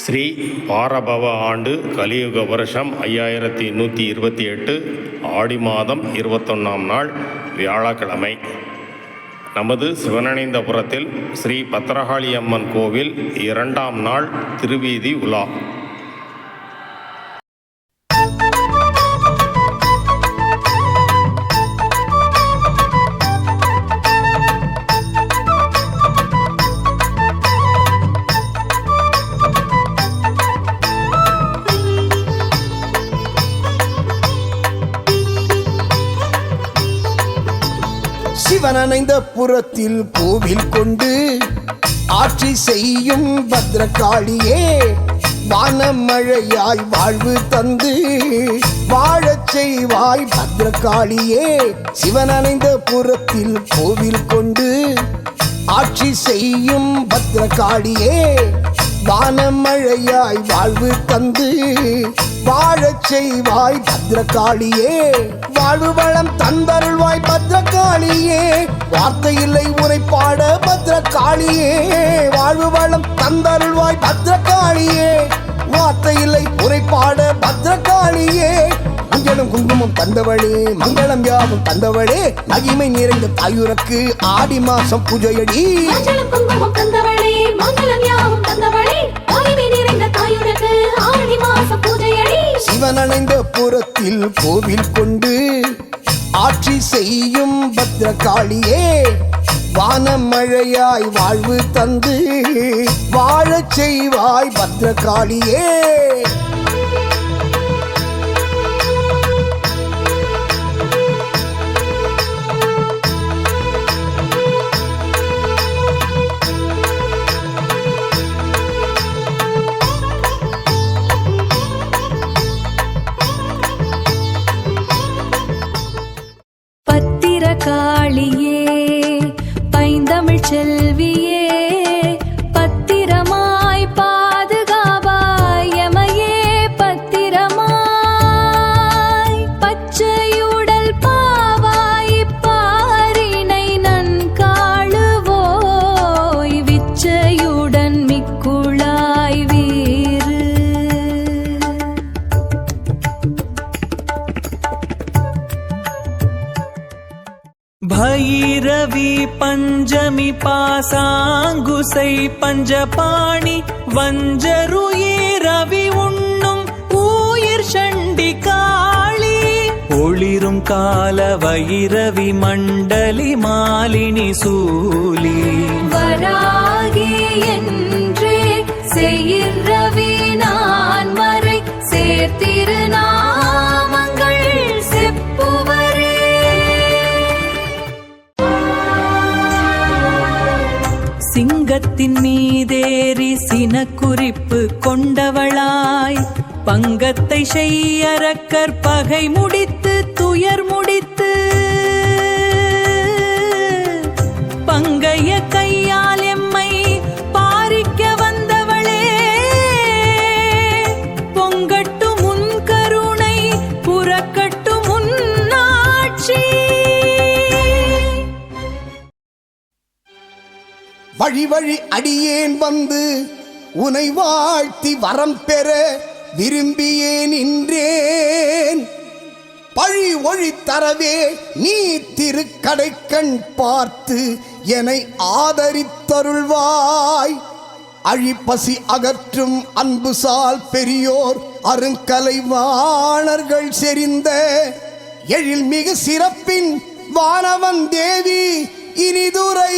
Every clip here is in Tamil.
ஸ்ரீ பாரபவ ஆண்டு கலியுக வருஷம் 5128 ஆடி மாதம் 21ஆம் நாள் வியாழக்கிழமை. நமது சிவனணைந்தபுரத்தில் ஸ்ரீ பத்திரகாளி அம்மன் கோவில் 2ஆம் நாள் திருவீதி உலா. சிவனணைந்த புறத்தில் கோவில் கொண்டு ஆட்சி செய்யும் பத்ரகாளியே, வானமழையாய் வாழ்வு தந்து வாழச் செய்வாய் பத்ரகாளியே. சிவனணைந்த புறத்தில் கோவில் கொண்டு ஆட்சி செய்யும் பத்ரகாளியே, வானமழையாய் வாழ்வு தந்து வாழச் செய்வாய் பத்ரகாளியே. வாழ்வு வளம் தந்தருள்வாய் பத்ரகாளியே, வார்த்தை இல்லை உரைப்பாட பத்ரகாளியே. வாழ்வு வளம் தந்தருள்வாய் பத்ரகாளியே, வார்த்தை இல்லை உரைப்பாட பத்ரகாளியே. மஞ்சளும் குங்குமம் தந்தவளே, மங்களம் யாவும் தந்தவளே, மகிமை நிறைந்த தாயுரக்கு ஆடி மாசம் பூஜையடி. சிவனணைந்த புறத்தில் கோவில் கொண்டு ஆட்சி செய்யும் பத்ரகாளியே, வானமழையாய் வாழ்வு தந்து வாழச் செய்வாய் பத்ரகாளியே. காளியே, பைந்தமிழ் செல்வியே, பத்திரமாய் பாதுகாவாய் எமையே பத்திரமாய். பச்சையுடல் பாவாய் பாரினை நன்காளுவோய், விச்சையுடன் மிக்குளாய் வீறு. भैरवी पंचमी पासाங்குசை பஞ்சபாணி வஞ்சருயே ரவி உண்ணும் ஊயிர் சண்டி காளி. ஒளிரும் கால வைரவி மண்டலி மாலினி சூலி. வராகி என்றே செயிரவி நான் மறை சேர்த்திருநாமங்கள் செப்புவரே. சிங்கத்தின் மீதேறி சினக்குறிப்பு கொண்டவளாய், பங்கத்தை செய்யறக்கற் பகை முடித்து துயர் முடித்து, பங்கைய கையால் எம்மை பாரிக்க வந்தவளே. பொங்கட்டு முன் கருணை புறக்கட்டு முன்னாட்சி. வழி வழி அடியேன் வந்து உனை வாழ்த்தி வரம் பெற விரும்பியே நின்றேன். பழி ஒழி தரவே நீ திருக்கடைக்கண் பார்த்து என்னை ஆதரித்தருள்வாய். அழிப்பசி அகற்றும் அன்புசால் பெரியோர் அருங்கலைவாணர்கள் செறிந்த எழில்மிகு சிறப்பின் வானவன் தேவி இனிதுரை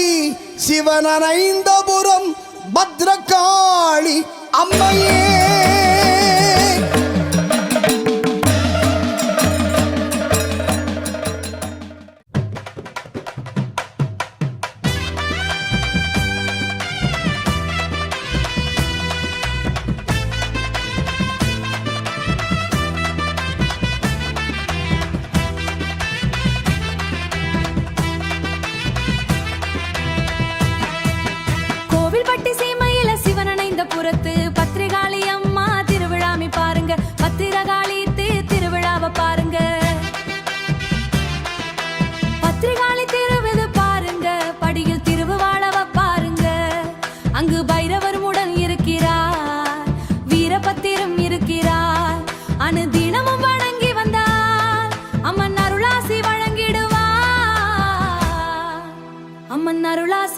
சிவனணைந்தபுரம் பத்ரகாளி அம்மையே. கோவில்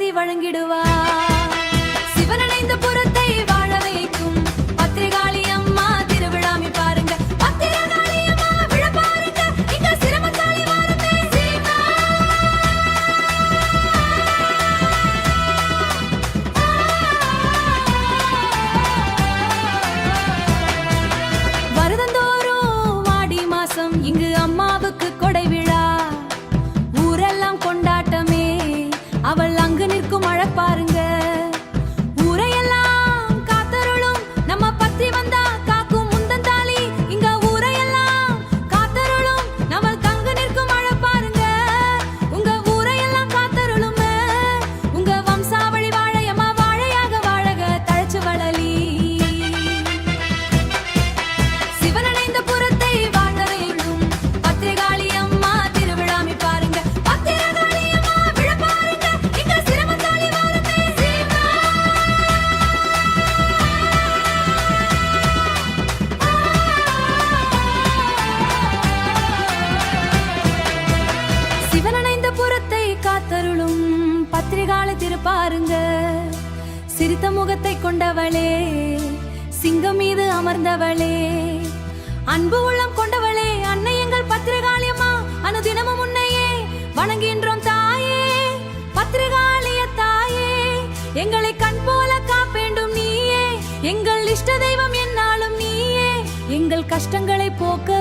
பசி வழங்கிடுவார். சிவனடைந்த புறத்தை வாழ வைக்கும் பத்திரகாளி அம்மா திருவிழாமி பாருங்க. பத்திரகாளி அம்மா விழ பாருங்க, இங்க சிரமத்தாளி வாருமே சீமா. வருடந்தோறும் ஆடி மாசம் இங்கு அம்மாவுக்கு கொடை விழா. ஊரெல்லாம் கொண்டாட்டமே, அவள் அங்கு நிற்கும் அழப்பாருங்க. ஊரையெல்லாம் காத்தருளும் நம்ம பத்தி வந்தா காக்கும் முந்தந்தாளி. இங்க ஊரையெல்லாம் காத்தருளும் நம்ம தங்கு நிற்கும் அழப்பாருங்க. உங்க ஊரையெல்லாம் காத்தருளும் உங்க வம்சாவளி வாழையம்மா வாழையாக வாழக தழைச்சு வளலி. சிவனடைந்த புறத்தை வாழ வைக்கும் பத்திரகாளி அம்மா திருவிழாமி பாருங்க. பத்திரகாளி அம்மா விழ பாருங்க, இங்க சிரமத்தாளி வாருமே சீமா. சிவனடைந்த புறத்தை காத்தருளும் பத்திரிகாலை திருப்பாருங்க. சிரித்த முகத்தை கொண்டவளே, சிங்கம் மீது அமர்ந்தவளே, அன்பு உள்ளம் கொண்டவளே, அன்னை எங்கள் பத்திரகாளியம்மா. அனுதினமும் உன்னையே வணங்குகின்றோம் தாயே. பத்திரகாளிய தாயே, எங்களை கண் போல காப்பேண்டும் நீயே. எங்கள் இஷ்ட தெய்வம் என்னாலும் நீயே. எங்கள் கஷ்டங்களை போக்க